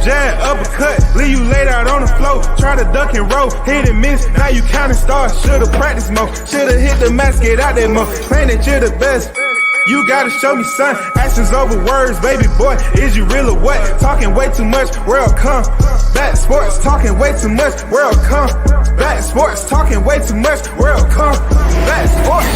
jab, uppercut, leave you laid out on the floor. Try to duck and roll, hit and miss, now you counting stars. Should've practiced more, should've hit the mask, get out there more. Claim that you're the best. You gotta show me, son. Actions over words, baby boy. Is you real or what? Talking way too much, world come. Back sports, talking way too much, world come. Back sports, talking way too much, world come. Back sports,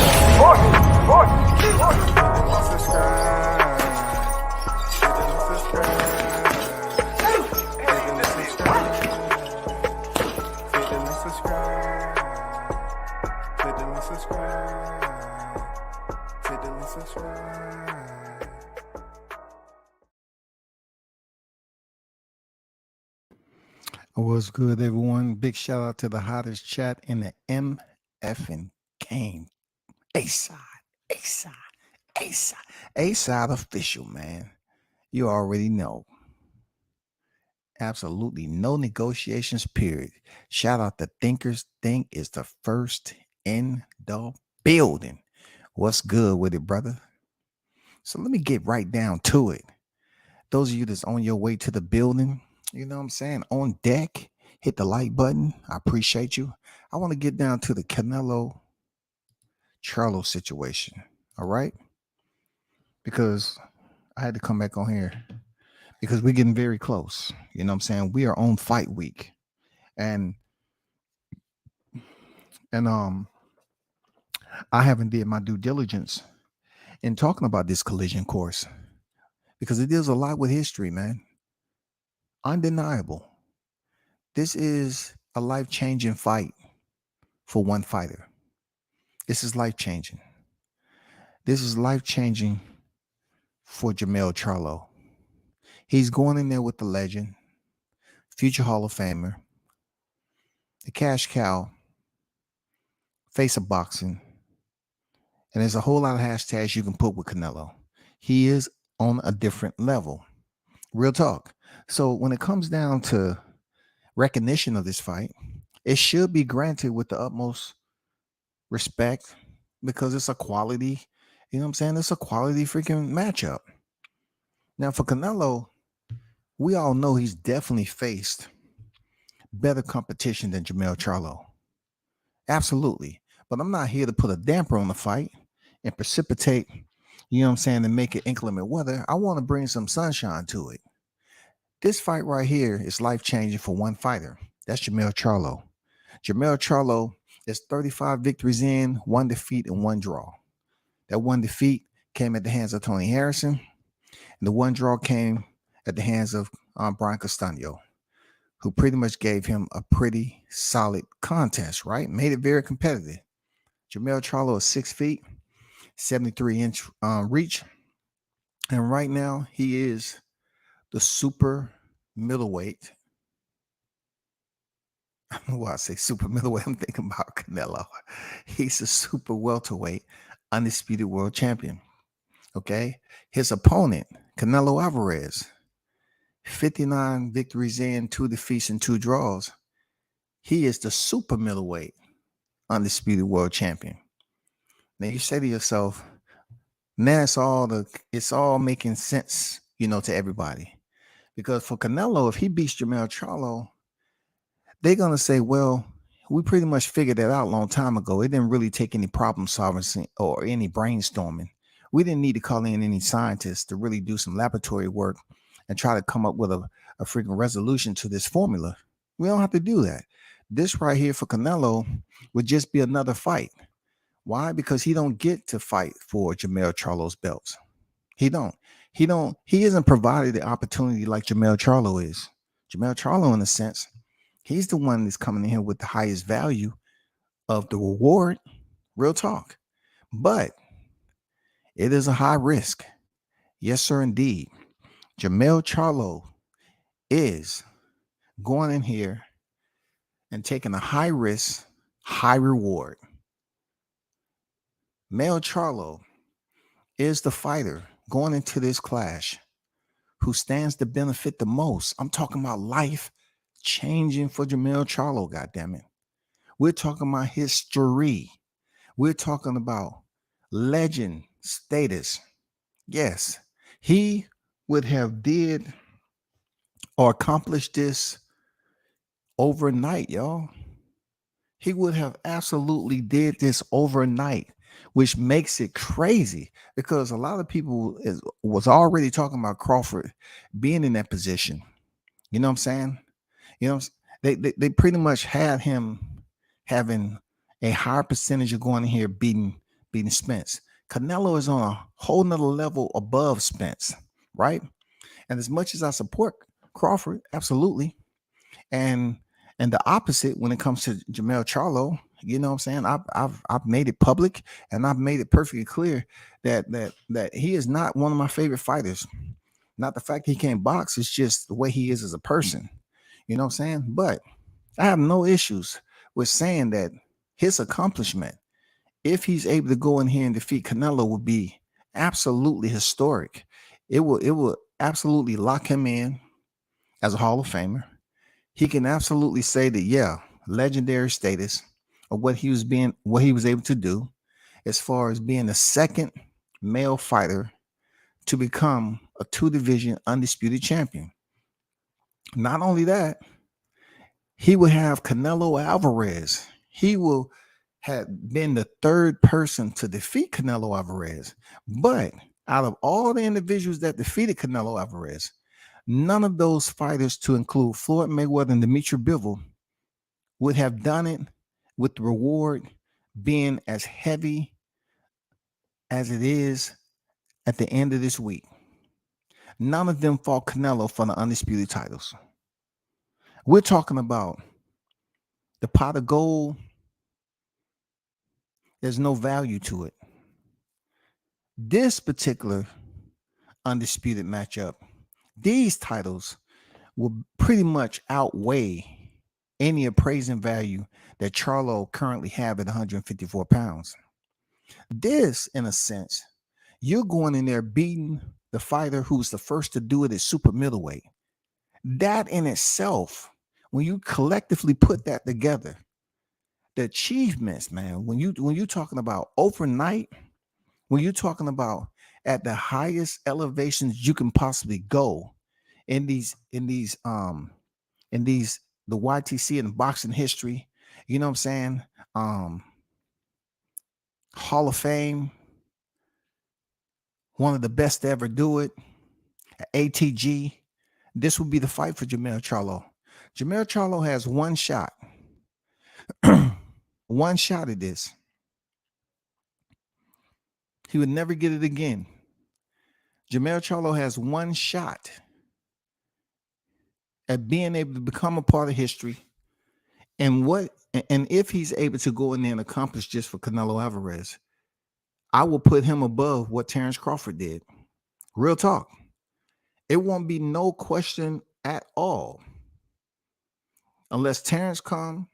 What's good, everyone? Big shout out to the hottest chat in the MFing game. A-side official, man. You already know. Absolutely no negotiations, period. Shout out to Thinkers. Think is the first in the building. What's good with it, brother? So let me get right down to it. Those of you that's on your way to the building, you know what I'm saying, on deck, hit the like button. I appreciate you. I want to get down to the Canelo Charlo situation. All right. Because I had to come back on here because we're getting very close. You know what I'm saying? We are on fight week. And I haven't did my due diligence in talking about this collision course because it deals a lot with history, man. Undeniable. This is a life-changing fight for one fighter. This is life-changing. This is life-changing for Charlo. He's going in there with the legend, future Hall of Famer, the cash cow, face of boxing, and there's a whole lot of hashtags you can put with Canelo. He is on a different level. Real talk. So when it comes down to recognition of this fight, it should be granted with the utmost respect because it's a quality, you know what I'm saying? It's a quality freaking matchup. Now for Canelo, we all know he's definitely faced better competition than Charlo. Absolutely. But I'm not here to put a damper on the fight and precipitate, you know what I'm saying, and make it inclement weather. I want to bring some sunshine to it. This fight right here is life-changing for one fighter. That's Charlo. Charlo is 35 victories in, 1 defeat, and 1 draw. That 1 defeat came at the hands of Tony Harrison, and the 1 draw came at the hands of Brian Castano, who pretty much gave him a pretty solid contest, right? Made it very competitive. Charlo is 6 feet, 73-inch reach, and right now he is the super middleweight. Well, I say super middleweight, I'm thinking about Canelo. He's a super welterweight, undisputed world champion. Okay. His opponent, Canelo Alvarez, 59 victories in, 2 defeats, and 2 draws. He is the super middleweight, undisputed world champion. Now you say to yourself, now it's all making sense, you know, to everybody. Because for Canelo, if he beats Charlo, they're going to say, well, we pretty much figured that out a long time ago. It didn't really take any problem solving or any brainstorming. We didn't need to call in any scientists to really do some laboratory work and try to come up with a freaking resolution to this formula. We don't have to do that. This right here for Canelo would just be another fight. Why? Because he don't get to fight for Charlo's belts. He isn't provided the opportunity like Charlo is. Charlo, in a sense, he's the one that's coming in here with the highest value of the reward. Real talk. But it is a high risk. Yes, sir, indeed. Charlo is going in here and taking a high risk, high reward. Charlo is the fighter going into this clash who stands to benefit the most. I'm talking about life changing for Charlo, goddammit. We're talking about history. We're talking about legend status. Yes, he would have did or accomplished this overnight, y'all. He would have absolutely did this overnight, which makes it crazy because a lot of people was already talking about Crawford being in that position. You know what I'm saying? You know, they pretty much had him having a higher percentage of going in here beating Spence. Canelo is on a whole nother level above Spence, right? And as much as I support Crawford, absolutely, and the opposite when it comes to Jamel Charlo, you know what I'm saying? I've made it public and I've made it perfectly clear that he is not one of my favorite fighters. Not the fact he can't box, it's just the way he is as a person. You know what I'm saying? But I have no issues with saying that his accomplishment, if he's able to go in here and defeat Canelo, would be absolutely historic. It will absolutely lock him in as a Hall of Famer. He can absolutely say that, yeah, legendary status of what he was able to do as far as being the second male fighter to become a two division undisputed champion. Not only that, he will have Canelo Alvarez. He will have been the third person to defeat Canelo Alvarez. But out of all the individuals that defeated Canelo Alvarez, none of those fighters, to include Floyd Mayweather and Dimitri Bivol, would have done it with the reward being as heavy as it is at the end of this week. None of them fought Canelo for the undisputed titles. We're talking about the pot of gold. There's no value to it. This particular undisputed matchup, these titles will pretty much outweigh any appraising value that Charlo currently have at 154 pounds. This, in a sense, you're going in there beating the fighter who's the first to do it at super middleweight. That in itself, when you collectively put that together, the achievements, man, when you're talking about overnight, when you're talking about at the highest elevations you can possibly go in these the YTC and boxing history, you know what I'm saying? Um, Hall of Fame, one of the best to ever do it, ATG. This would be the fight for Jamel Charlo. Jamel Charlo has one shot. One shot at this. He would never get it again. Jamel Charlo has one shot at being able to become a part of history. And if he's able to go in there and accomplish just for Canelo Alvarez, I will put him above what Terrence Crawford did. Real talk. It won't be no question at all. Unless Terrence come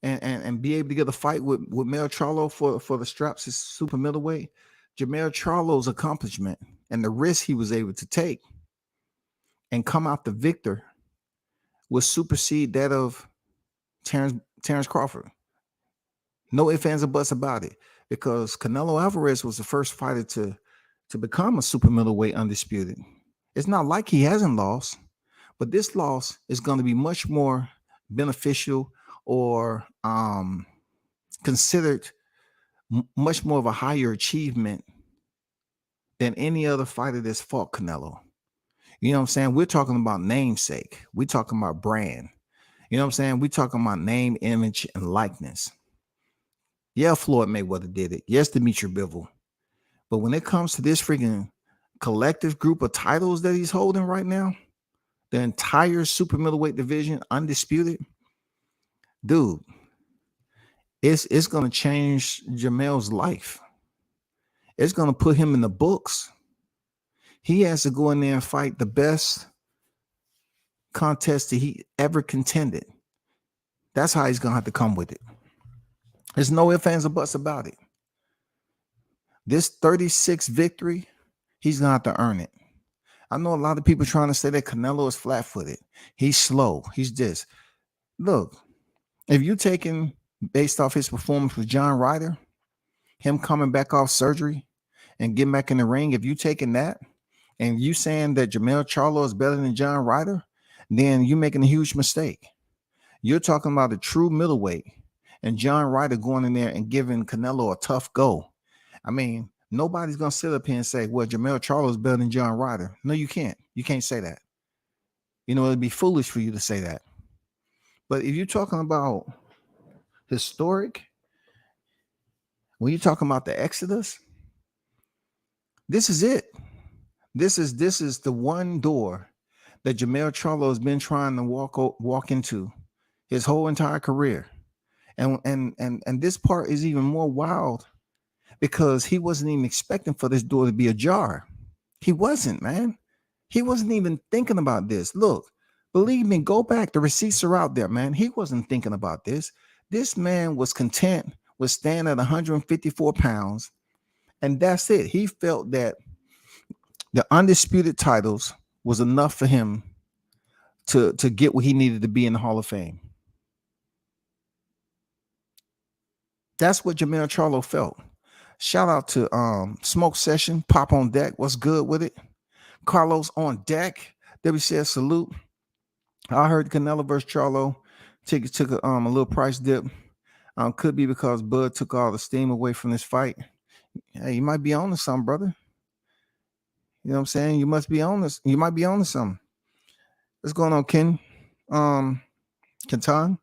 and be able to get a fight with Mel Charlo for the straps as super middleweight, Jamel Charlo's accomplishment and the risk he was able to take and come out the victor will supersede that of Terrence Crawford. No ifs, ands, or buts about it. Because Canelo Alvarez was the first fighter to become a super middleweight undisputed. It's not like he hasn't lost, but this loss is going to be much more beneficial or considered much more of a higher achievement than any other fighter that's fought Canelo. You know what I'm saying? We're talking about namesake. We're talking about brand. You know what I'm saying? We're talking about name, image, and likeness. Yeah, Floyd Mayweather did it. Yes, Dimitri Bivol. But when it comes to this freaking collective group of titles that he's holding right now, the entire super middleweight division, undisputed, dude, it's going to change Jamel's life. It's going to put him in the books. He has to go in there and fight the best contest that he ever contended. That's how he's going to have to come with it. There's no ifs, ands, or buts about it. This 36 victory, he's going to have to earn it. I know a lot of people trying to say that Canelo is flat-footed. He's slow. He's this. Look, if you taking based off his performance with John Ryder, him coming back off surgery and getting back in the ring, if you taking that and you saying that Jamel Charlo is better than John Ryder, then you're making a huge mistake. You're talking about a true middleweight and John Ryder going in there and giving Canelo a tough go. I mean, nobody's gonna sit up here and say, well, Jermell Charlo is better than John Ryder. No, you can't. You can't say that. You know, it'd be foolish for you to say that. But if you're talking about historic, when you're talking about the Exodus, this is it. This is the one door that Jermell Charlo has been trying to walk into his whole entire career. And this part is even more wild because he wasn't even expecting for this door to be ajar. He wasn't, man. He wasn't even thinking about this. Look, believe me, go back. The receipts are out there, man. He wasn't thinking about this. This man was content with staying at 154 pounds. And that's it. He felt that the undisputed titles was enough for him to get what he needed to be in the Hall of Fame. That's what Jermell Charlo felt. Shout out to Smoke Session, Pop on Deck. What's good with it? Carlos on deck. WCS salute. I heard Canelo versus Charlo took a little price dip. Could be because Bud took all the steam away from this fight. Hey, you might be on to something, brother. You know what I'm saying? You must be on this. You might be on to something. What's going on, Ken? Kenton?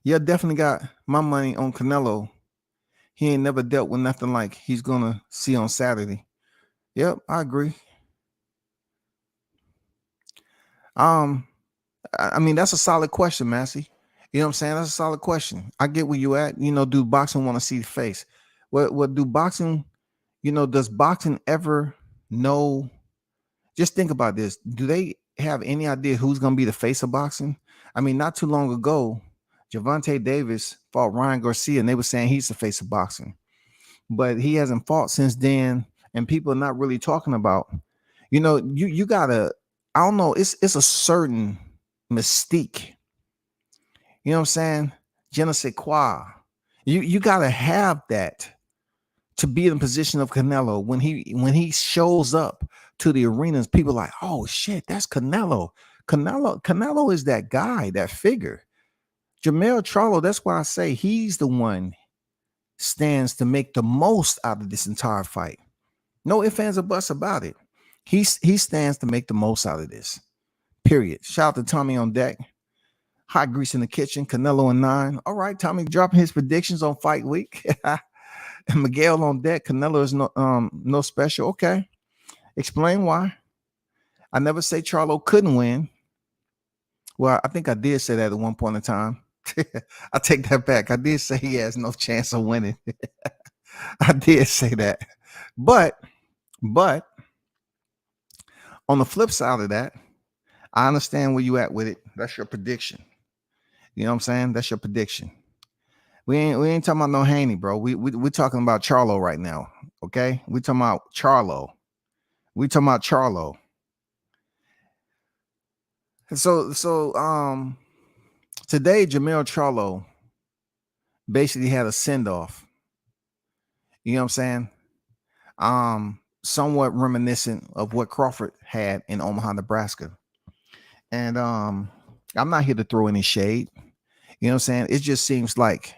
Yeah, definitely got my money on Canelo. He ain't never dealt with nothing like he's gonna see on Saturday. Yep, I agree. I mean, that's a solid question, Massey. You know what I'm saying? That's a solid question. I get where you at. You know, do boxing want to see the face? What do boxing, you know, does boxing ever know? Just think about this. Do they have any idea who's going to be the face of boxing? I mean, not too long ago, Gervonta Davis fought Ryan Garcia, and they were saying he's the face of boxing. But he hasn't fought since then, and people are not really talking about, you know, you gotta, I don't know, it's a certain mystique. You know what I'm saying? Je ne sais quoi. You gotta have that to be in the position of Canelo when he shows up to the arenas. People are like, oh shit, that's Canelo. Canelo is that guy, that figure. Jermell Charlo, that's why I say he's the one stands to make the most out of this entire fight. No ifs, ands, or buts about it. He stands to make the most out of this. Period. Shout out to Tommy on deck. Hot grease in the kitchen. Canelo and 9. All right, Tommy dropping his predictions on fight week. And Miguel on deck. Canelo is no special. Okay. Explain why. I never say Charlo couldn't win. Well, I think I did say that at one point in time. I take that back. I did say he has no chance of winning. I did say that. But on the flip side of that, I understand where you at with it. That's your prediction. You know what I'm saying? That's your prediction. We ain't talking about no Haney, bro. We're talking about Charlo right now. Okay? We talking about Charlo. So today Jermell Charlo basically had a send-off. You know what I'm saying? Somewhat reminiscent of what Crawford had in Omaha, Nebraska. And I'm not here to throw any shade. You know what I'm saying? It just seems like,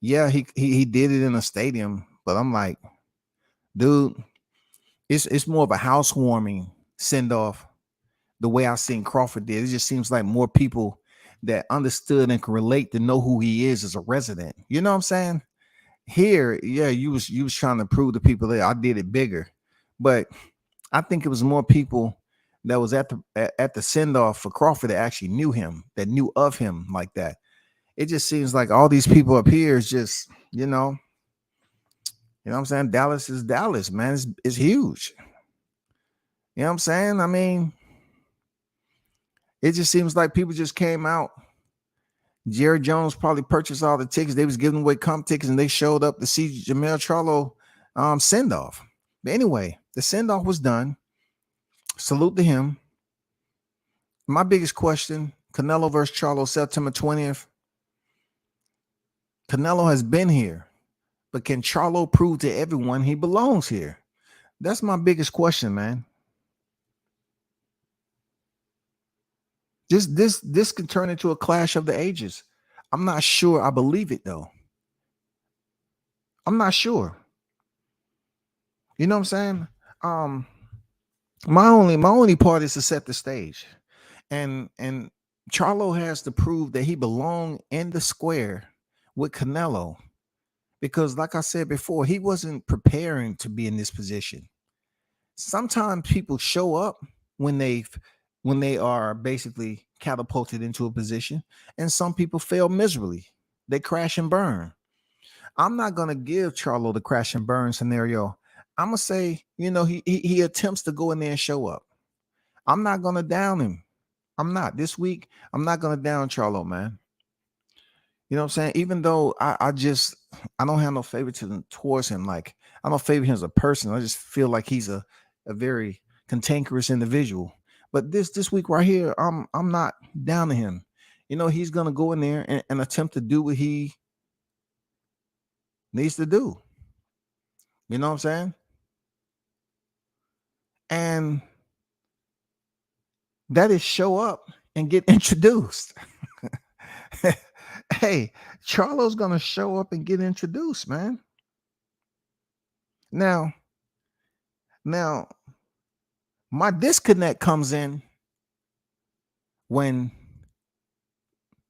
yeah, he did it in a stadium, but I'm like, dude, it's more of a housewarming send-off the way I seen Crawford did. It just seems like more people that understood and can relate to know who he is as a resident. You know what I'm saying? Here, yeah, you was trying to prove to people that I did it bigger. But I think it was more people that was at the send-off for Crawford that actually knew him, that knew of him like that. It just seems like all these people up here is just, you know what I'm saying? Dallas is Dallas, man. It's huge. You know what I'm saying? I mean, it just seems like people just came out. Jerry Jones probably purchased all the tickets. They was giving away comp tickets, and they showed up to see Jermell Charlo send-off. But anyway, the send-off was done. Salute to him. My biggest question, Canelo versus Charlo, September 20th. Canelo has been here, but can Charlo prove to everyone he belongs here? That's my biggest question, man. This can turn into a clash of the ages. I'm not sure I believe it though. I'm not sure. You know what I'm saying? Um, my only part is to set the stage. And Charlo has to prove that he belonged in the square with Canelo. Because like I said before, he wasn't preparing to be in this position. Sometimes people show up when they are basically catapulted into a position, and some people fail miserably. They crash and burn. I'm not gonna give Charlo the crash and burn scenario. I'm gonna say, he attempts to go in there and show up. I'm not gonna down him. I'm not this week. I'm not gonna down Charlo, man. You know what I'm saying? Even though I don't have no favoritism towards him. Like I don't favor him as a person. I just feel like he's a very cantankerous individual. But this week right here, I'm not down to him. He's gonna go in there and attempt to do what he needs to do. You know what I'm saying? And that is show up and get introduced. Hey, Charlo's gonna show up and get introduced, man. Now, now, my disconnect comes in when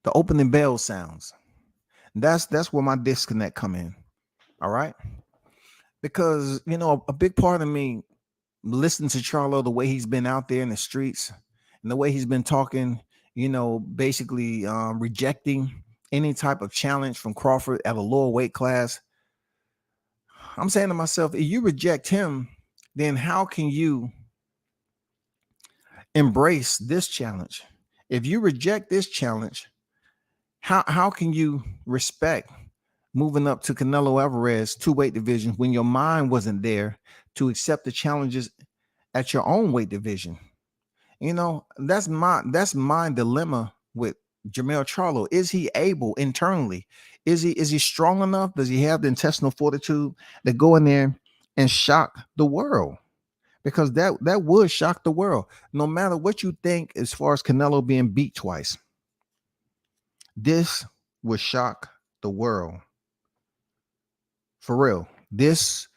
the opening bell sounds. That's where my disconnect come in. All right, because a big part of me listening to Charlo, the way he's been out there in the streets and the way he's been talking, basically rejecting any type of challenge from Crawford at a lower weight class. I'm saying to myself, if you reject him, then how can you embrace this challenge? If you reject this challenge, how can you respect moving up to Canelo Alvarez two weight divisions when your mind wasn't there to accept the challenges at your own weight division? That's my dilemma with Jermell Charlo. Is he able internally? Is he strong enough? Does he have the intestinal fortitude to go in there and shock the world? Because that would shock the world. No matter what you think as far as Canelo being beat twice, this would shock the world. For real. This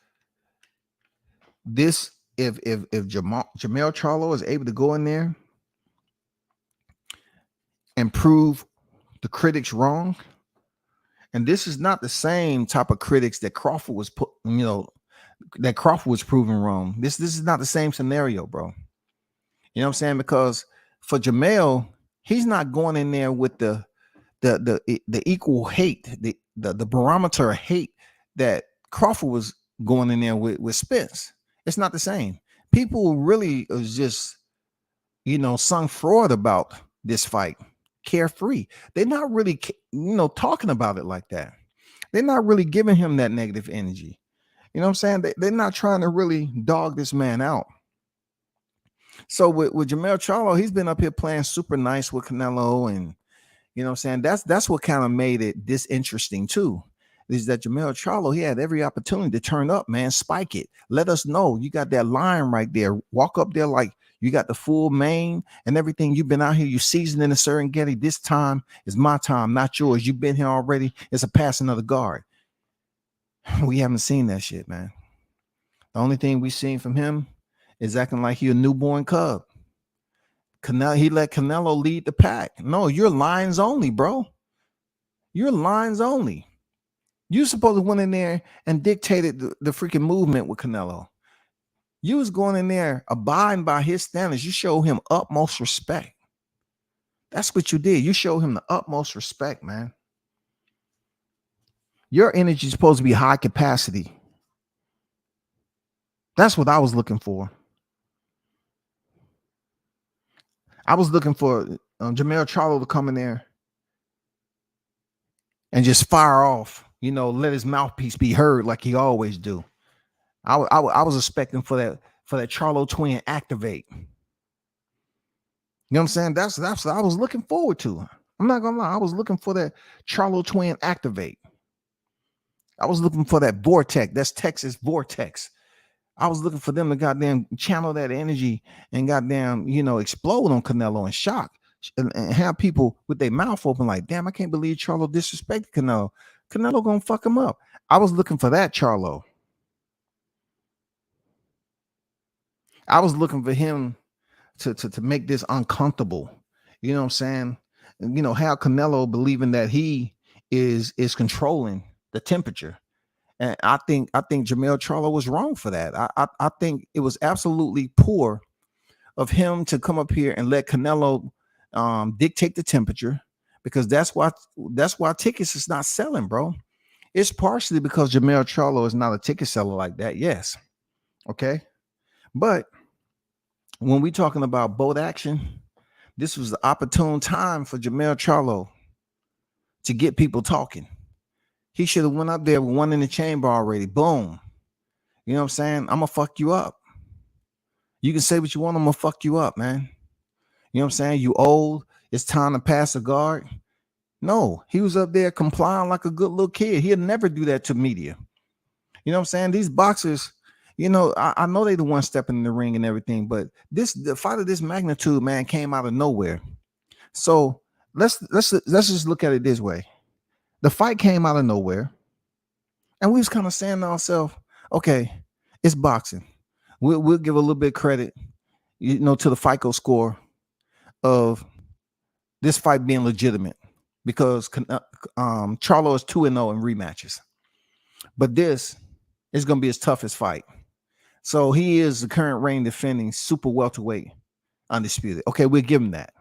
if Jermell Charlo is able to go in there and prove the critics wrong, and this is not the same type of critics that Crawford was that Crawford was proven wrong. This is not the same scenario, bro. You know what I'm saying? Because for Jermell, he's not going in there with the equal hate, the barometer of hate that Crawford was going in there with Spence. It's not the same. People really is just sung fraud about this fight, carefree. They're not really talking about it like that. They're not really giving him that negative energy. You know what I'm saying? They're not trying to really dog this man out. So with Jermell Charlo, he's been up here playing super nice with Canelo, and you know what I'm saying? That's what kind of made it disinteresting too. Is that Jermell Charlo, he had every opportunity to turn up, man, spike it. Let us know you got that line right there. Walk up there like you got the full mane and everything. You've been out here, you seasoned in the Serengeti. This time is my time, not yours. You've been here already. It's a passing of the guard. We haven't seen that shit, man. The only thing we've seen from him is acting like he a newborn cub. He let Canelo lead the pack. No, you're lines only, bro. You're lines only. You supposed to went in there and dictated the freaking movement with Canelo. You was going in there abiding by his standards. You show him utmost respect. That's what you did. You showed him the utmost respect, man. Your energy is supposed to be high capacity. That's what I was looking for. I was looking for Jermell Charlo to come in there and just fire off, let his mouthpiece be heard like he always do. I was expecting for that Charlo twin activate. You know what I'm saying? That's what I was looking forward to. I'm not gonna lie. I was looking for that Charlo twin activate. I was looking for that vortex. That's Texas vortex. I was looking for them to goddamn channel that energy and goddamn, explode on Canelo and shock. and have people with their mouth open like, damn, I can't believe Charlo disrespected Canelo. Canelo gonna fuck him up. I was looking for that Charlo. I was looking for him to make this uncomfortable. You know what I'm saying? You know, how Canelo believing that he is controlling the temperature. And I think Jamel Charlo was wrong for that. I think it was absolutely poor of him to come up here and let Canelo dictate the temperature, because that's why tickets is not selling, bro. It's partially because Jamel Charlo is not a ticket seller like that. Yes. Okay. But when we talking about boat action, this was the opportune time for Jamel Charlo to get people talking. He should have went up there with one in the chamber already. Boom. You know what I'm saying? I'm gonna fuck you up. You can say what you want, I'm gonna fuck you up, man. You know what I'm saying? You old, it's time to pass the guard. No, he was up there complying like a good little kid. He'll never do that to media. You know what I'm saying? These boxers, I know they the one stepping in the ring and everything, but the fight of this magnitude, man, came out of nowhere. So let's just look at it this way. The fight came out of nowhere, and we was kind of saying to ourselves, okay, it's boxing. We'll give a little bit of credit, to the FICO score of this fight being legitimate, because Charlo is 2-0 in rematches. But this is going to be his toughest fight. So he is the current reigning defending super welterweight undisputed. Okay, we'll give him that.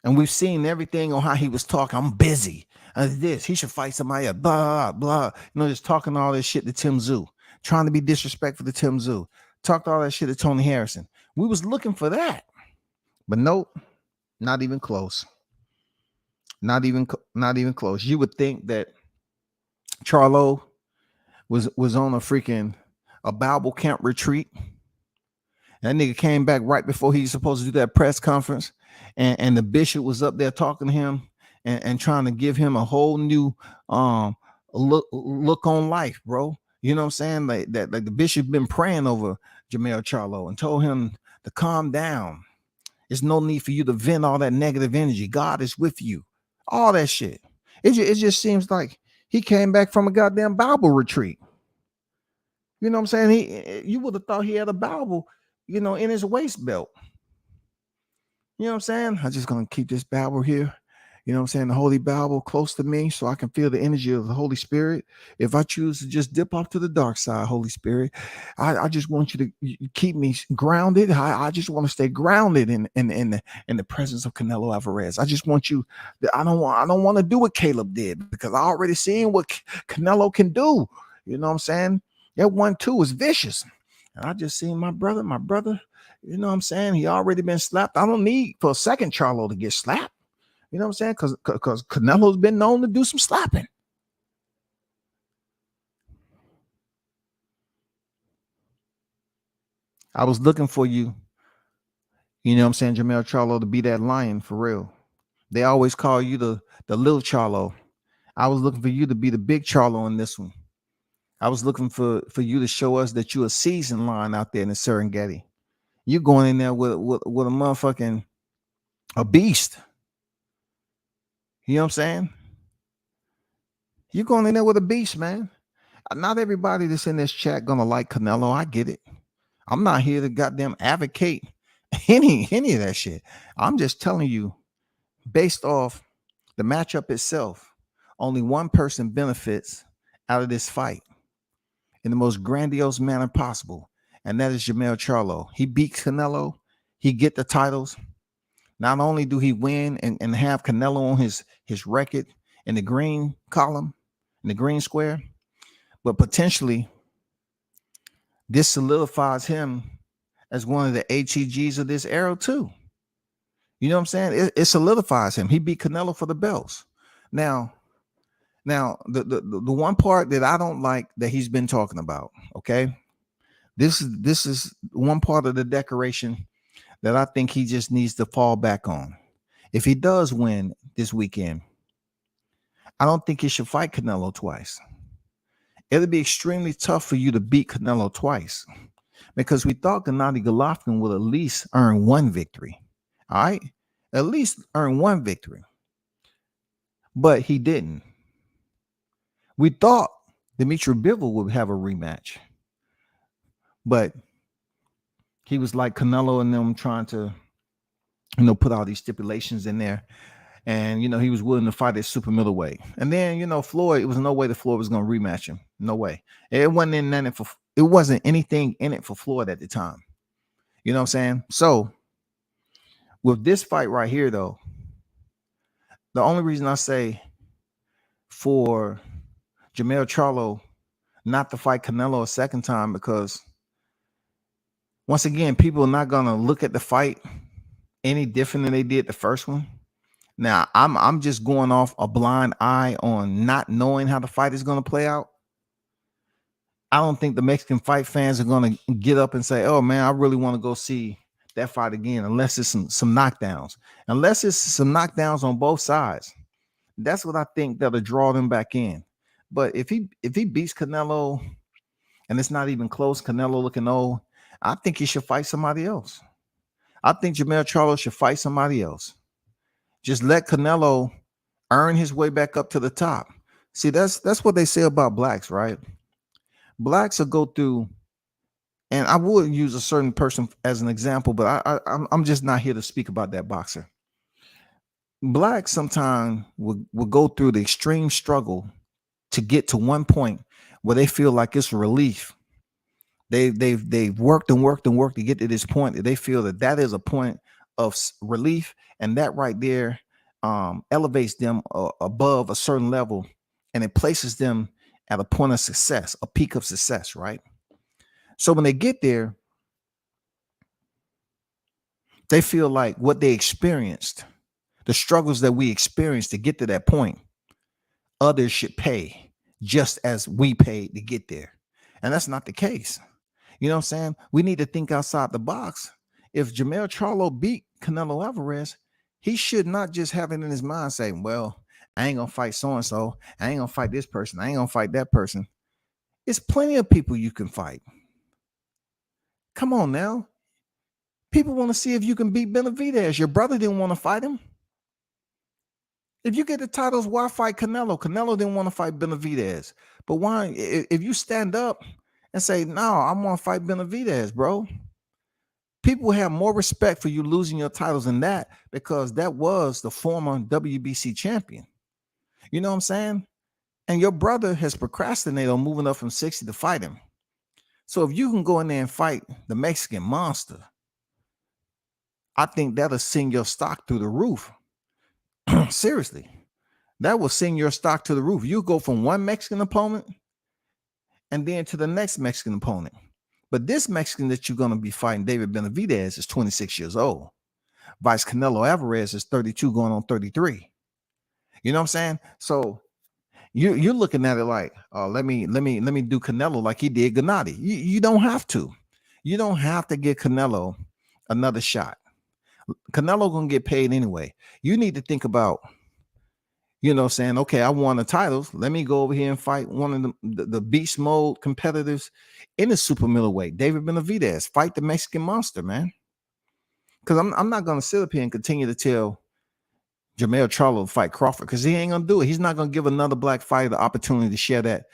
And we've seen everything on how he was talking. I'm busy. He should fight somebody else. Blah, blah. Just talking all this shit to Tim Tszyu. Trying to be disrespectful to Tim Tszyu. Talked all that shit to Tony Harrison. We was looking for that. But nope, not even close. Not even close. You would think that Charlo was on a Bible camp retreat. That nigga came back right before he was supposed to do that press conference, and the bishop was up there talking to him and trying to give him a whole new look on life, bro. You know what I'm saying? Like the bishop been praying over Jamel Charlo and told him to calm down. There's no need for you to vent all that negative energy. God is with you. All that shit. It just seems like he came back from a goddamn Bible retreat. You know what I'm saying? You would have thought he had a Bible, in his waist belt. You know what I'm saying? I'm just going to keep this Bible here. You know what I'm saying? The Holy Bible close to me so I can feel the energy of the Holy Spirit. If I choose to just dip off to the dark side, Holy Spirit, I just want you to keep me grounded. I just want to stay grounded in the presence of Canelo Alvarez. I just want you. I don't want to do what Caleb did, because I already seen what Canelo can do. You know what I'm saying? That 1-2 is vicious. And I just seen my brother, you know what I'm saying? He already been slapped. I don't need for a second Charlo to get slapped. You know what I'm saying? Because Canelo's been known to do some slapping. I was looking for you, you know what I'm saying, Jamel Charlo, to be that lion for real. They always call you the little Charlo. I was looking for you to be the big Charlo in this one. I was looking for you to show us that you're a seasoned lion out there in the Serengeti. You're going in there with a motherfucking a beast. You know what I'm saying? You're going in there with a beast, man. Not everybody that's in this chat gonna like Canelo. I get it. I'm not here to goddamn advocate any of that shit. I'm just telling you, based off the matchup itself, only one person benefits out of this fight in the most grandiose manner possible, and that is Jamel Charlo. He beats Canelo. He get the titles. Not only do he win and have Canelo on his record in the green column, in the green square, but potentially this solidifies him as one of the HEGs of this era too. You know what I'm saying? It solidifies him. He beat Canelo for the belts. Now the one part that I don't like that he's been talking about, okay? This is one part of the decoration that I think he just needs to fall back on. If he does win this weekend, I don't think he should fight Canelo twice. It'll be extremely tough for you to beat Canelo twice, because we thought Gennady Golovkin would at least earn one victory. All right. at least earn one victory, but he didn't. We thought Dimitri Bivol would have a rematch, but he was like Canelo and them trying to, put all these stipulations in there. And, he was willing to fight at super middleweight. And then, Floyd, it was no way that Floyd was going to rematch him. No way. It wasn't anything in it for Floyd at the time. You know what I'm saying? So with this fight right here, though, the only reason I say for Jermell Charlo not to fight Canelo a second time, because once again, people are not going to look at the fight any different than they did the first one. Now, I'm just going off a blind eye on not knowing how the fight is going to play out. I don't think the Mexican fight fans are going to get up and say, oh, man, I really want to go see that fight again, unless it's some knockdowns. Unless it's some knockdowns on both sides. That's what I think that'll draw them back in. But if he beats Canelo and it's not even close, Canelo looking old, I think he should fight somebody else. I think Jermell Charlo should fight somebody else. Just let Canelo earn his way back up to the top. See, that's what they say about blacks, right? Blacks will go through, and I would use a certain person as an example, but I'm just not here to speak about that boxer. Blacks sometimes will go through the extreme struggle to get to one point where they feel like it's relief. They've worked and worked and worked to get to this point that they feel that is a point of relief, and that right there elevates them above a certain level, and it places them at a point of success, a peak of success, right? So when they get there, they feel like what they experienced, the struggles that we experienced to get to that point, others should pay just as we paid to get there. And that's not the case. You know what I'm saying? We need to think outside the box. If Jermell Charlo beat Canelo Alvarez, he should not just have it in his mind saying, well, I ain't going to fight so-and-so. I ain't going to fight this person. I ain't going to fight that person. It's plenty of people you can fight. Come on now. People want to see if you can beat Benavidez. Your brother didn't want to fight him. If you get the titles, why fight Canelo? Canelo didn't want to fight Benavidez. But why? If you stand up and say, no, I want to fight Benavidez, bro. People have more respect for you losing your titles than that, because that was the former WBC champion. You know what I'm saying? And your brother has procrastinated on moving up from 60 to fight him. So if you can go in there and fight the Mexican monster, I think that'll send your stock through the roof. Seriously, that will send your stock to the roof. You go from one Mexican opponent and then to the next Mexican opponent. But this Mexican that you're going to be fighting, David Benavidez, is 26 years old. Vice Canelo Alvarez is 32 going on 33. You know what I'm saying? So you're looking at it like, let me do Canelo like he did Gennady. You don't have to. You don't have to give Canelo another shot. Canelo gonna get paid anyway. You need to think about, saying, okay, I won the titles. Let me go over here and fight one of the beast mode competitors in the super middleweight, David Benavidez. Fight the Mexican monster, man. Because I'm not gonna sit up here and continue to tell Jermell Charlo to fight Crawford, because he ain't gonna do it. He's not gonna give another black fighter the opportunity to share that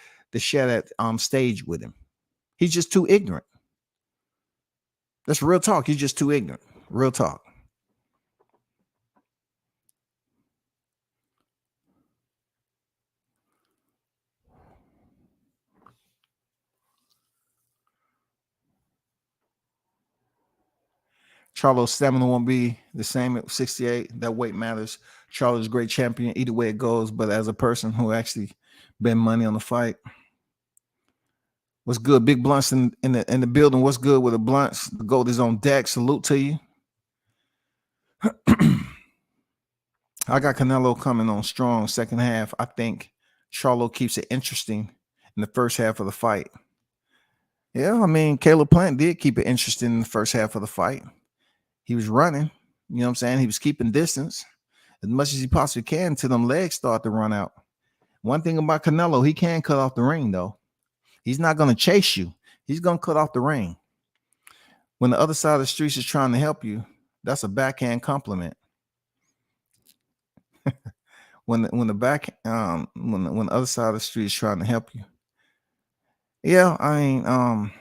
stage with him. He's just too ignorant. That's real talk. He's just too ignorant. Real talk. Charlo's stamina won't be the same at 68. That weight matters. Charlo's a great champion, either way it goes. But as a person who actually bet money on the fight, what's good? Big Blunts in the building. What's good with the Blunts? The gold is on deck. Salute to you. I got Canelo coming on strong second half. I think Charlo keeps it interesting in the first half of the fight. Yeah, I mean, Caleb Plant did keep it interesting in the first half of the fight. He was running, you know what I'm saying? He was keeping distance as much as he possibly can until them legs start to run out. One thing about Canelo, he can cut off the ring, though. He's not going to chase you. He's going to cut off the ring. When the other side of the streets is trying to help you, that's a backhand compliment. when the back when the other side of the street is trying to help you. Yeah, I mean, I'm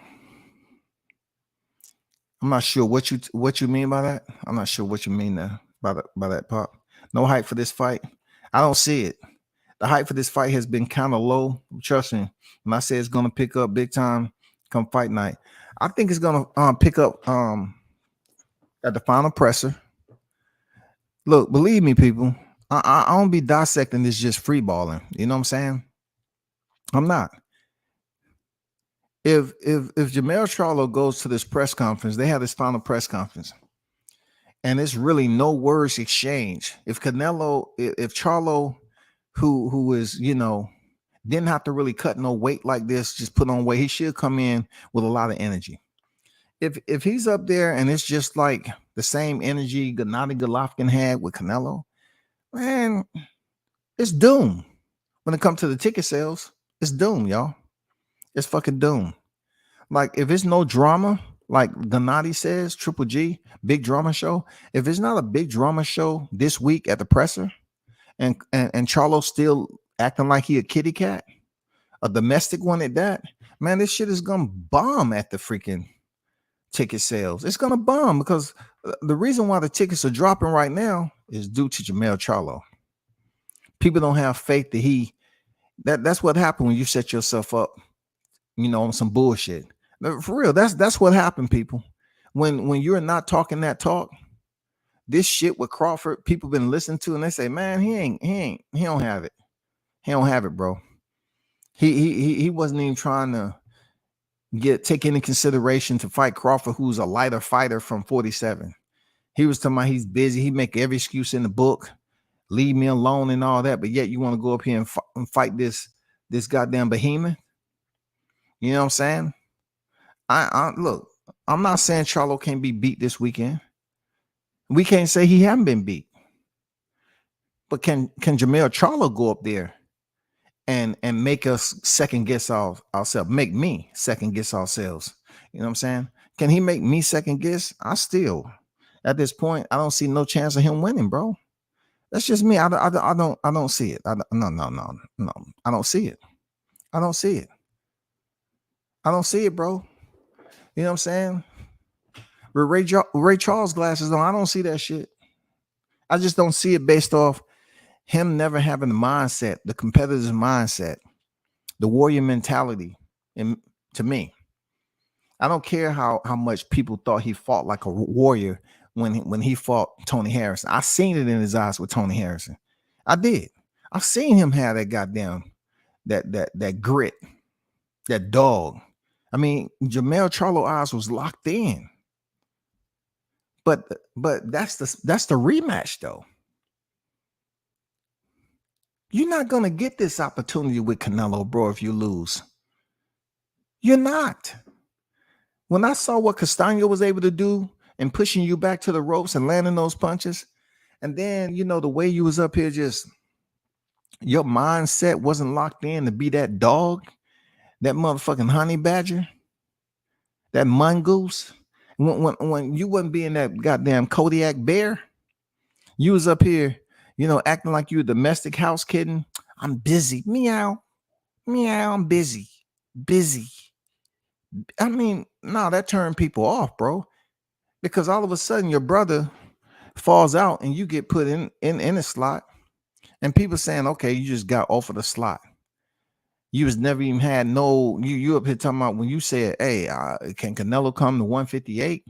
not sure what you mean by that. I'm not sure what you mean there by that, Pop. No hype for this fight. I don't see it. The hype for this fight has been kind of low. Trust me, when I say it's gonna pick up big time come fight night, I think it's gonna pick up at the final presser. Look, believe me, people, I don't be dissecting this just free balling. You know what I'm saying? I'm not. If Jamel Charlo goes to this press conference, they have this final press conference, and it's really no words exchange. If Charlo, who is didn't have to really cut no weight like this, just put on weight, he should come in with a lot of energy. If he's up there and it's just like the same energy Gennady Golovkin had with Canelo, man, it's doom. When it comes to the ticket sales, it's doom, y'all. It's fucking doom. Like if it's no drama, like Gennady says, Triple G, big drama show. If it's not a big drama show this week at the presser, and Charlo still acting like he a kitty cat, a domestic one at that, man, this shit is gonna bomb at the freaking ticket sales. It's gonna bomb because the reason why the tickets are dropping right now is due to Jamel Charlo. People don't have faith that that's what happened when you set yourself up, on some bullshit. For real, that's what happened, people. When you're not talking that talk, this shit with Crawford, people been listening to, and they say, man, he don't have it. He don't have it, bro. He wasn't even trying to take into consideration to fight Crawford, who's a lighter fighter from 47. He was talking about he's busy. He make every excuse in the book, leave me alone and all that. But yet you want to go up here and fight this goddamn behemoth. You know what I'm saying? I look, I'm not saying Charlo can't be beat this weekend. We can't say he haven't been beat. But can Jamel Charlo go up there and make us second guess ourselves, make me second guess ourselves? You know what I'm saying? Can he make me second guess? At this point, I don't see no chance of him winning, bro. That's just me. I don't see it. No. I don't see it. I don't see it. I don't see it, bro. You know what I'm saying? With Ray Charles glasses on, I don't see that shit. I just don't see it based off him never having the mindset, the competitor's mindset, the warrior mentality. And to me, I don't care how much people thought he fought like a warrior when he fought Tony Harrison. I seen it in his eyes with Tony Harrison. I did. I seen him have that goddamn that grit, that dog. I mean, Jamel Charlo eyes was locked in. But that's the rematch though. You're not gonna get this opportunity with Canelo, bro, if you lose. You're not. When I saw what Castano was able to do and pushing you back to the ropes and landing those punches, and then the way you was up here, just your mindset wasn't locked in to be that dog, that motherfucking honey badger, that mongoose. When you wasn't being that goddamn Kodiak bear, you was up here, acting like you a domestic house kitten. I'm busy. Meow. Meow. I'm busy. Busy. I mean, no, that turned people off, bro. Because all of a sudden your brother falls out and you get put in a slot. And people saying, okay, you just got off of the slot. You was never even had you up here talking about when you said, hey, can Canelo come to 158?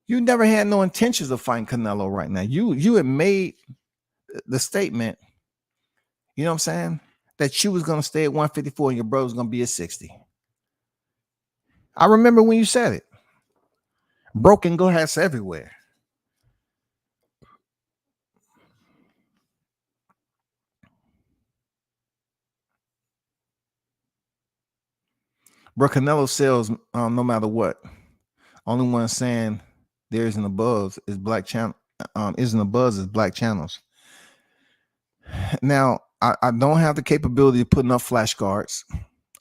You never had no intentions of fighting Canelo right now. You had made the statement, you know what I'm saying, that you was going to stay at 154 and your brother was going to be at 60. I remember when you said it. Broken glass everywhere. Bro, Canelo sells no matter what. Only one saying there isn't a buzz is Black Channel. Isn't a buzz is Black Channels. Now, I don't have the capability of putting up flashcards,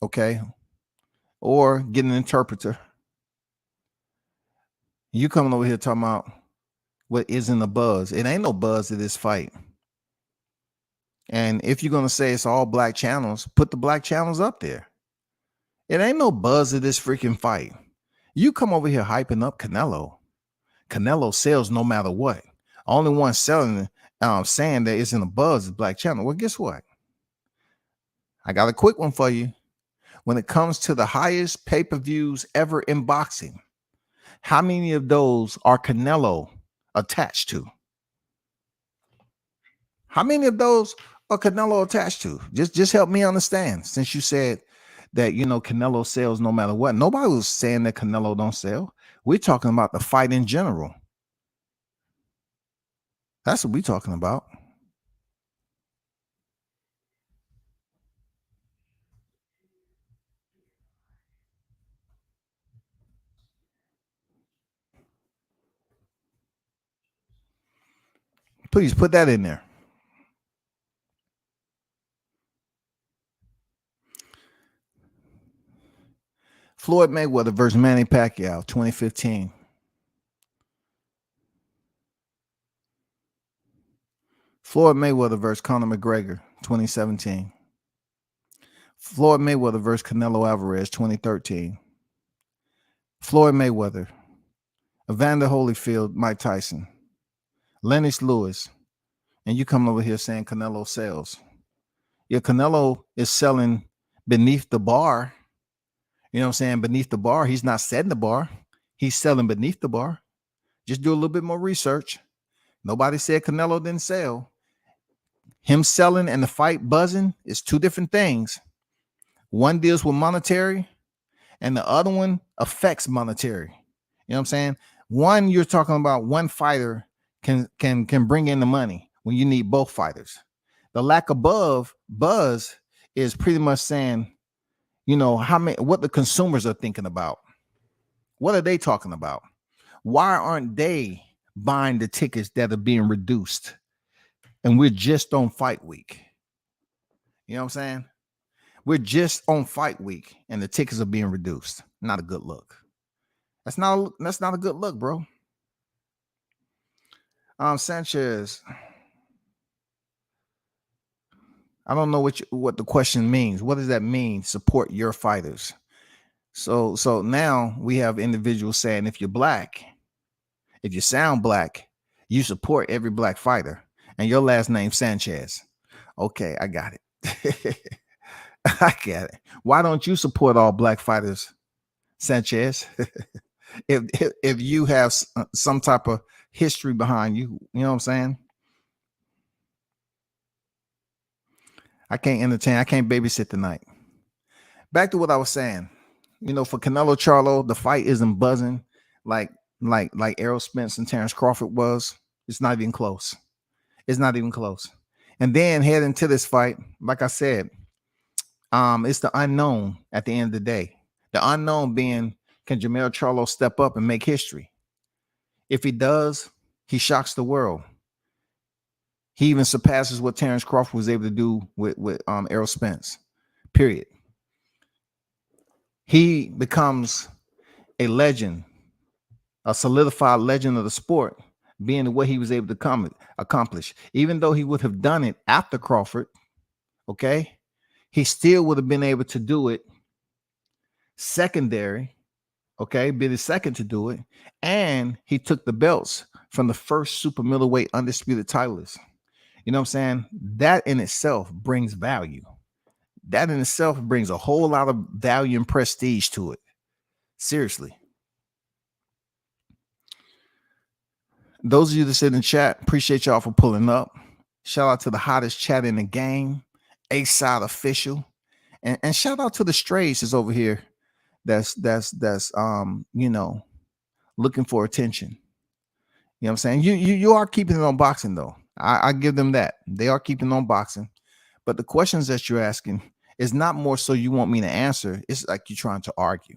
okay, or getting an interpreter. You coming over here talking about what isn't a buzz? It ain't no buzz to this fight. And if you're gonna say it's all black channels, put the black channels up there. It ain't no buzz of this freaking fight. You come over here hyping up Canelo. Canelo sells no matter what. Only one selling, saying that it's in a buzz is Black Channel. Well, guess what? I got a quick one for you. When it comes to the highest pay-per-views ever in boxing, how many of those are Canelo attached to? How many of those are Canelo attached to? Just help me understand. Since you said that, Canelo sells no matter what. Nobody was saying that Canelo don't sell. We're talking about the fight in general. That's what we're talking about. Please put that in there. Floyd Mayweather versus Manny Pacquiao, 2015. Floyd Mayweather versus Conor McGregor, 2017. Floyd Mayweather versus Canelo Alvarez, 2013. Floyd Mayweather, Evander Holyfield, Mike Tyson, Lennox Lewis, and you coming over here saying Canelo sells. Yeah, Canelo is selling beneath the bar. You know what I'm saying? Beneath the bar. He's not setting the bar. He's selling beneath the bar. Just do a little bit more research. Nobody said Canelo didn't sell. Him selling and the fight buzzing is two different things. One deals with monetary and the other one affects monetary. You know what I'm saying? One, you're talking about one fighter can bring in the money when you need both fighters. The lack of buzz is pretty much saying, what the consumers are thinking about. What are they talking about? Why aren't they buying the tickets that are being reduced? And we're just on fight week. You know what I'm saying? We're just on fight week and the tickets are being reduced. Not a good look. That's not a good look, bro. Sanchez, I don't know what the question means. What does that mean? Support your fighters. So now we have individuals saying if you're black, if you sound black, you support every black fighter, and your last name Sanchez. Okay, I got it. I get it. Why don't you support all black fighters, Sanchez? if you have some type of history behind you, you know what I'm saying? I can't babysit tonight. Back to what I was saying. For Canelo Charlo, the fight isn't buzzing like Errol Spence and Terrence Crawford was. It's not even close. It's not even close. And then head into this fight, like I said, it's the unknown at the end of the day. The unknown being, can Jermell Charlo step up and make history? If he does, he shocks the world. He even surpasses what Terrence Crawford was able to do with Errol Spence. Period. He becomes a legend, a solidified legend of the sport, being what he was able to accomplish. Even though he would have done it after Crawford, okay, he still would have been able to do it secondary, okay, be the second to do it. And he took the belts from the first super middleweight undisputed titleists. You know what I'm saying? That in itself brings value. That in itself brings a whole lot of value and prestige to it. Seriously. Those of you that sit in chat, appreciate y'all for pulling up. Shout out to the hottest chat in the game, A-Side Official. And shout out to the strays that's over here that's looking for attention. You know what I'm saying? You are keeping it on boxing, though. I give them that. They are keeping on boxing. But the questions that you're asking is not more so you want me to answer. It's like you're trying to argue.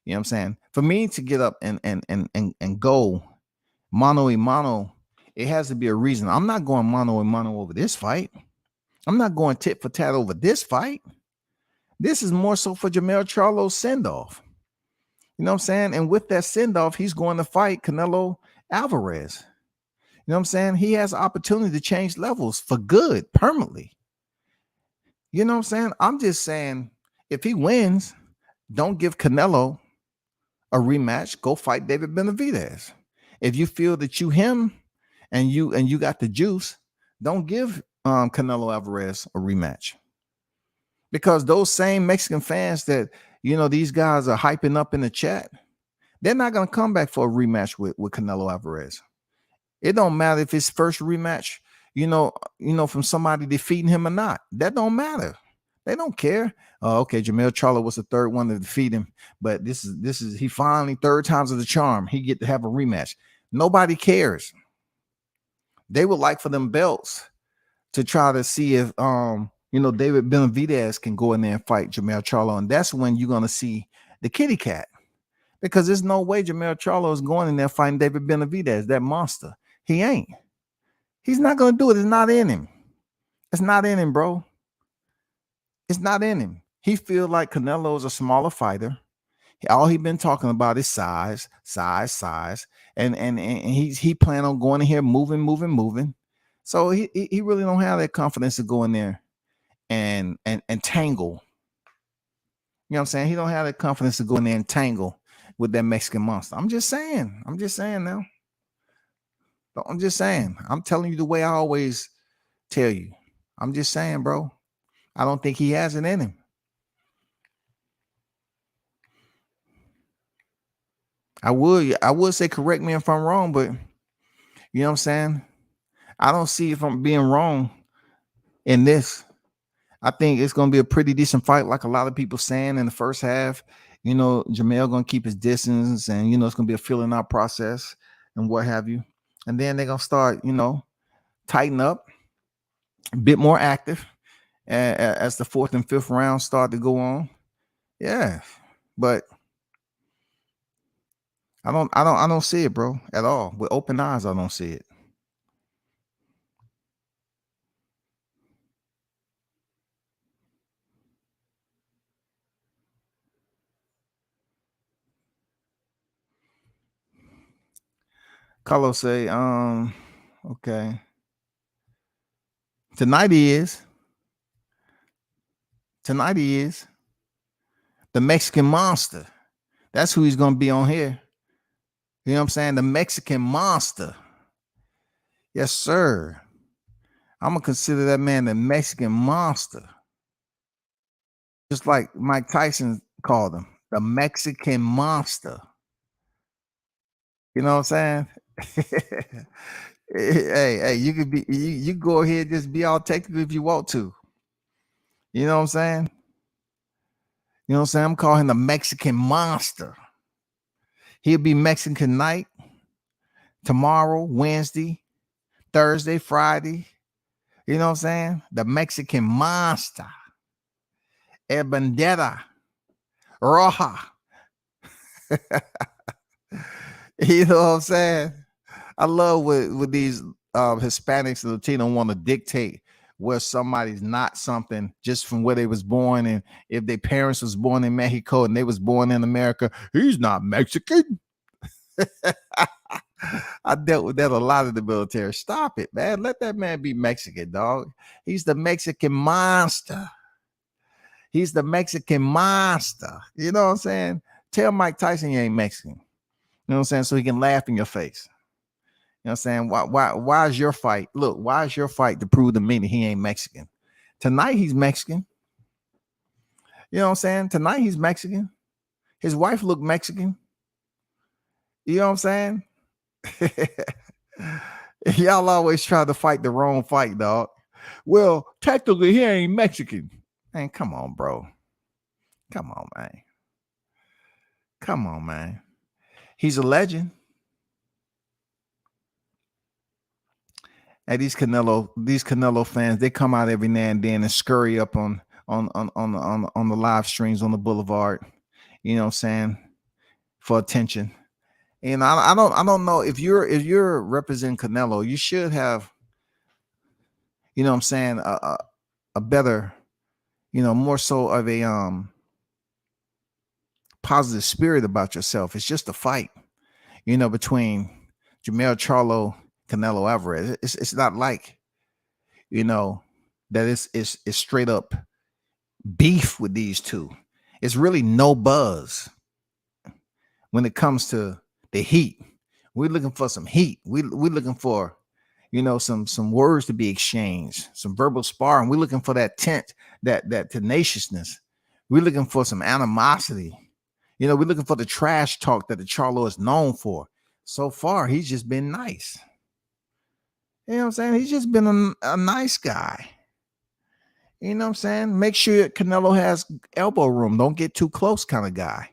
You know what I'm saying? For me to get up and go mano a mano, it has to be a reason. I'm not going mano a mano over this fight. I'm not going tit for tat over this fight. This is more so for Jermell Charlo's send-off. You know what I'm saying? And with that send-off, he's going to fight Canelo Alvarez. You You know what I'm saying? He has an opportunity to change levels for good permanently. You know what I'm saying? I'm just saying, if he wins, don't give Canelo a rematch. Go fight David Benavidez. If you feel that him and you got the juice, don't give Canelo Alvarez a rematch. Because those same Mexican fans that these guys are hyping up in the chat, they're not gonna come back for a rematch with Canelo Alvarez. It don't matter if it's first rematch, from somebody defeating him or not. That don't matter. They don't care. Okay, Jamel Charlo was the third one to defeat him, but this is he finally third time's the charm. He get to have a rematch. Nobody cares. They would like for them belts to try to see if David Benavidez can go in there and fight Jamel Charlo, and that's when you're gonna see the kitty cat. Because there's no way Jamel Charlo is going in there fighting David Benavidez, that monster. He ain't. He's not going to do it. It's not in him. It's not in him, bro. It's not in him. He feels like Canelo is a smaller fighter. All he been talking about is size. And he plan on going in here moving. So he really don't have that confidence to go in there and tangle. You know what I'm saying? He don't have that confidence to go in there and tangle with that Mexican monster. I'm just saying now. I'm just saying. I'm telling you the way I always tell you. I'm just saying, bro. I don't think he has it in him. I would say correct me if I'm wrong, but you know what I'm saying? I don't see if I'm being wrong in this. I think it's going to be a pretty decent fight, like a lot of people saying in the first half. Jamel going to keep his distance, and it's going to be a filling out process and what have you. And then they're going to start, tighten up, a bit more active as the fourth and fifth round start to go on. Yeah, but I don't see it, bro, at all. With open eyes, I don't see it. Carlos say, okay. Tonight he is the Mexican monster. That's who he's going to be on here. You know what I'm saying? The Mexican monster. Yes, sir. I'm going to consider that man the Mexican monster. Just like Mike Tyson called him, the Mexican monster. You know what I'm saying? hey, you could be, you go ahead and just be all technical if you want to. You know what I'm saying? You know what I'm saying? I'm calling him the Mexican monster. He'll be Mexican night, tomorrow, Wednesday, Thursday, Friday. You know what I'm saying? The Mexican monster. El Bandera. Roja. You know what I'm saying? I love with these Hispanics and Latino want to dictate where somebody's not something just from where they was born. And if their parents was born in Mexico and they was born in America, he's not Mexican. I dealt with that a lot in the military. Stop it, man. Let that man be Mexican, dog. He's the Mexican monster. He's the Mexican monster. You know what I'm saying? Tell Mike Tyson you ain't Mexican. You know what I'm saying? So he can laugh in your face. You know what I'm saying? Why is your fight? Look, why is your fight to prove to me that he ain't Mexican? Tonight he's Mexican. You know what I'm saying? Tonight he's Mexican. His wife looked Mexican. You know what I'm saying? Y'all always try to fight the wrong fight, dog. Well, technically he ain't Mexican. Man, come on, bro. Come on, man. He's a legend. And these Canelo fans, they come out every now and then and scurry up on the live streams on the boulevard. You know what I'm saying? For attention. And I don't know if you're representing Canelo, you should have, you know what I'm saying, a better, more so of a positive spirit about yourself. It's just a fight, between Jamel Charlo, Canelo Alvarez. It's not like, you know, that it's straight up beef with these two. It's really no buzz when it comes to the heat. We're looking for some heat. We're looking for, some words to be exchanged, some verbal sparring. We're looking for that that tenaciousness. We're looking for some animosity. We're looking for the trash talk that the Charlo is known for. So far, he's just been nice. You know what I'm saying? He's just been a nice guy. You know what I'm saying? Make sure Canelo has elbow room. Don't get too close kind of guy.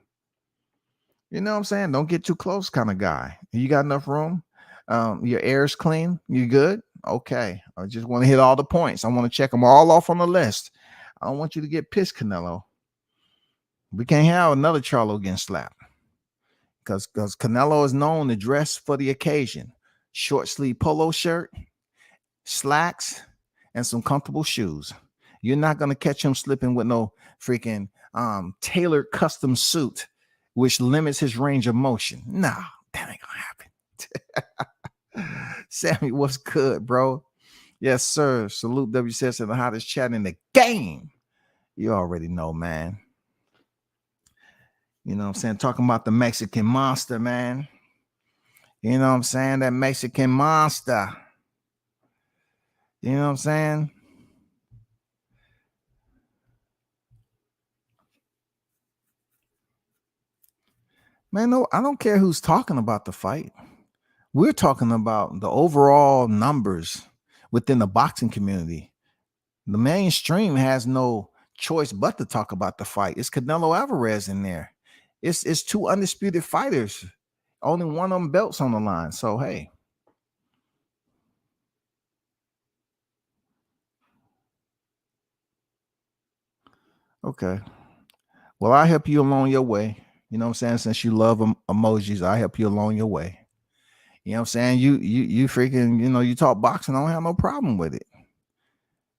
You know what I'm saying? Don't get too close kind of guy. You got enough room? Your air's clean? You good? Okay. I just want to hit all the points. I want to check them all off on the list. I don't want you to get pissed, Canelo. We can't have another Charlo getting slapped. Because Canelo is known to dress for the occasion. Short sleeve polo shirt, slacks, and some comfortable shoes. You're not going to catch him slipping with no freaking tailored custom suit, which limits his range of motion. Nah, that ain't gonna happen. Sammy, what's good, bro? Yes, sir. Salute WCS and the hottest chat in the game. You already know, man. You know what I'm saying? Talking about the Mexican monster, man. You know what I'm saying? That Mexican monster. You know what I'm saying? Man, no, I don't care who's talking about the fight. We're talking about the overall numbers within the boxing community. The mainstream has no choice but to talk about the fight. It's Canelo Alvarez in there. It's two undisputed fighters. Only one of them belts on the line. So, hey. Okay. Well, I help you along your way. You know what I'm saying? Since you love emojis, I help you along your way. You know what I'm saying? You freaking, you talk boxing, I don't have no problem with it.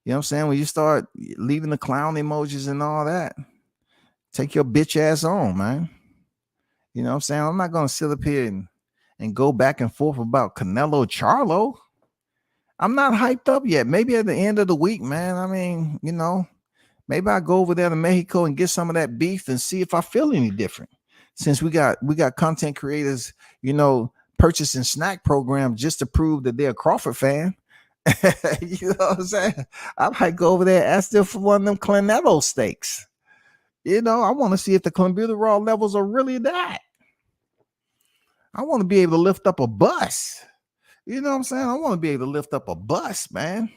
You know what I'm saying? When you start leaving the clown emojis and all that, take your bitch ass on, man. You know what I'm saying? I'm not going to sit up here and go back and forth about Canelo Charlo. I'm not hyped up yet. Maybe at the end of the week, man. I mean, maybe I go over there to Mexico and get some of that beef and see if I feel any different. Since we got content creators, purchasing snack programs just to prove that they're a Crawford fan. You know what I'm saying? I might go over there and ask them for one of them Canelo steaks. I want to see if the clenbuterol levels are really that. I want to be able to lift up a bus. You know what I'm saying? I want to be able to lift up a bus, man.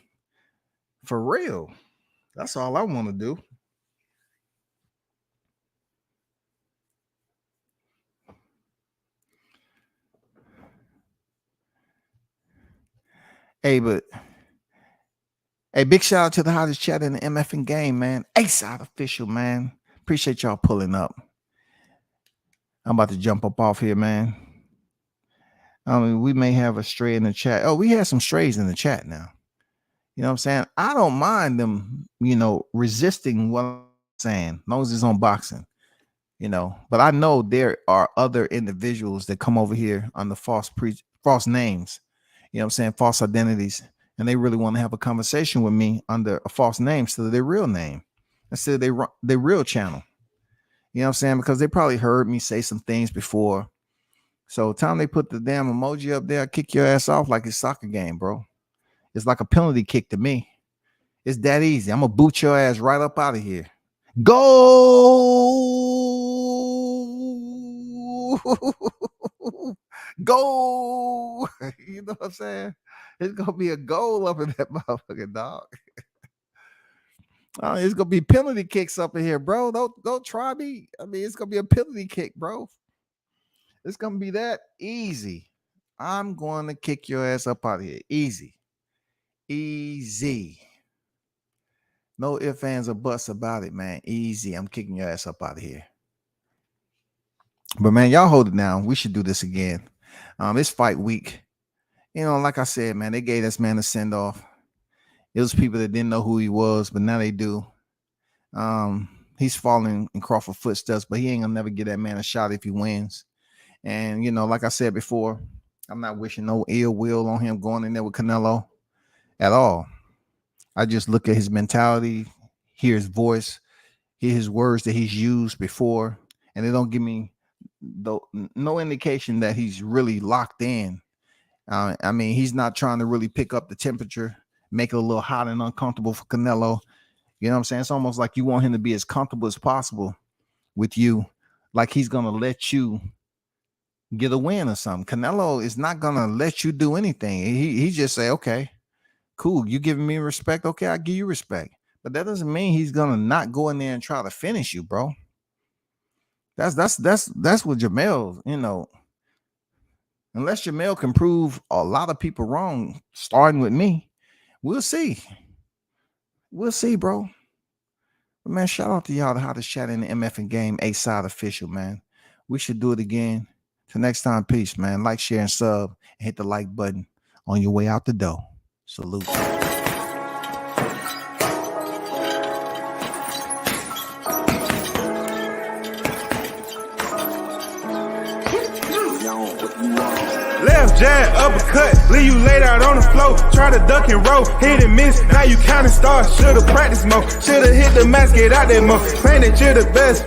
For real. That's all I want to do. Hey, big shout out to the hottest chat in the MFing game, man. Ace out official, man. Appreciate y'all pulling up. I'm about to jump up off here, man. I mean, we may have a stray in the chat. Oh, we had some strays in the chat now. You know what I'm saying? I don't mind them, resisting what I'm saying, as long as it's on boxing, But I know there are other individuals that come over here under false names, you know what I'm saying, false identities, and they really want to have a conversation with me under a false name instead of their real name, instead of their real channel. You know what I'm saying? Because they probably heard me say some things before. So time they put the damn emoji up there, kick your ass off like it's a soccer game, bro. It's like a penalty kick to me. It's that easy. I'm gonna boot your ass right up out of here. Go! Go! You know what I'm saying? It's gonna be a goal up in that motherfucking dog. It's gonna be penalty kicks up in here, bro. Don't try me. I mean, it's gonna be a penalty kick, bro. It's gonna be that easy. I'm going to kick your ass up out of here. Easy. No ifs, ands, or buts about it, man. Easy. I'm kicking your ass up out of here. But man, y'all hold it down. We should do this again. It's fight week. Like I said, man, they gave this man a send off. It was people that didn't know who he was, but now they do. He's following in Crawford footsteps, but he ain't gonna never give that man a shot if he wins. And like I said before, I'm not wishing no ill will on him going in there with Canelo at all. I just look at his mentality, hear his voice, hear his words that he's used before, and they don't give me no indication that he's really locked in. I mean, he's not trying to really pick up the temperature, make it a little hot and uncomfortable for Canelo. You know what I'm saying? It's almost like you want him to be as comfortable as possible with you, like he's going to let you get a win or something. Canelo is not going to let you do anything. He just say, okay, cool. You giving me respect. Okay, I give you respect. But that doesn't mean he's going to not go in there and try to finish you, bro. That's what Jamel, you know, unless Jamel can prove a lot of people wrong, starting with me, we'll see. We'll see, bro. But man, shout out to y'all, the hottest chat in the MF and Game, A-Side official, man. We should do it again. Till next time, peace, man. Like, share, and sub, and hit the like button on your way out the door. Salute. Left jab, uppercut, leave you laid out on the floor. Try to duck and roll, hit and miss, now you counting stars. Should've practiced more, should've hit the mask, get out there more. Claim that you're the best,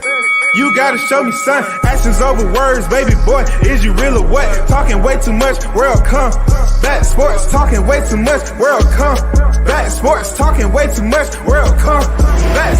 you gotta show me, son. Actions over words, baby boy, is you real or what? Talking way too much, world come back. Sports, talking way too much, world come back. Sports, talking way too much, world come back.